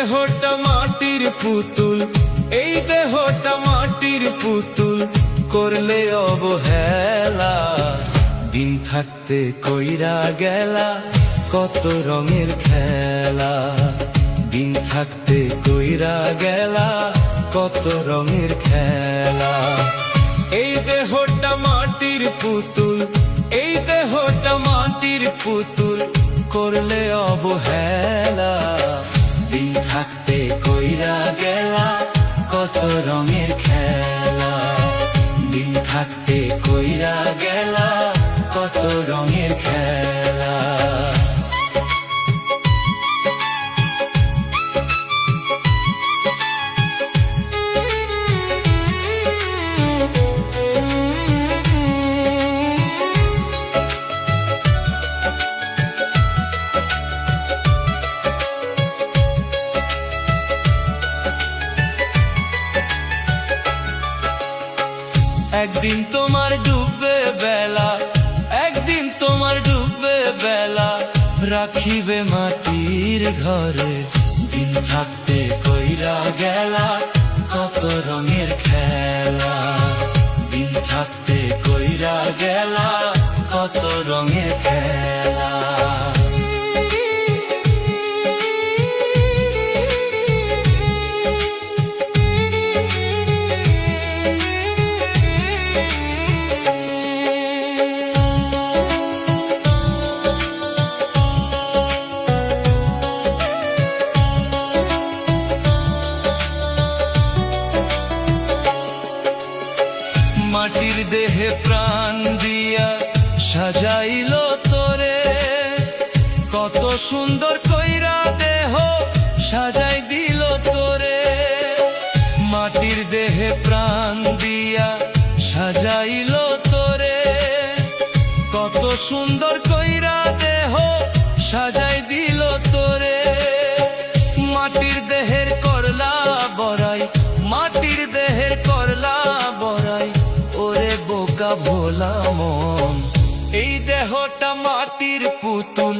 দেহটা মাটির পুতুল, এই দেহটা মাটির পুতুল, করলে অবহেলা। দিন থাকতে কইরা গেলা কত রঙের খেলা, দিন থাকতে কইরা গেলা কত রঙের খেলা। এই দেহটা মাটির পুতুল, এই দেহটা মাটির পুতুল, করলে অবহেলা। দিন থাকতে কইরা গেলা কত রঙের খেলা, দিন থাকতে কইরা গেলা কত রঙের খেলা। একদিন তোমার ডুববে বেলা, একদিন তোমার ডুববে বেলা, রাখিবে মাটির ঘরে। দিন থাকতে কইরা গেলা কত রঙের খেলা, দিন থাকতে কইরা গেলা কত রঙের খেলা। মাটির দেহে প্রাণ দিয়া সাজাইলো তোরে, কত সুন্দর কইরা দেহ সাজাই দিল তোরে। মাটির দেহে প্রাণ দিয়া সাজাইলো তোরে, কত সুন্দর কইরা দেহ সাজাই দিল তোরে। মাটির দেহের করলা বড়াই, মাটির দেহের করলা বড়াই, ওরে বোকা ভোলা মন। এই দেহটা মাটির পুতুল,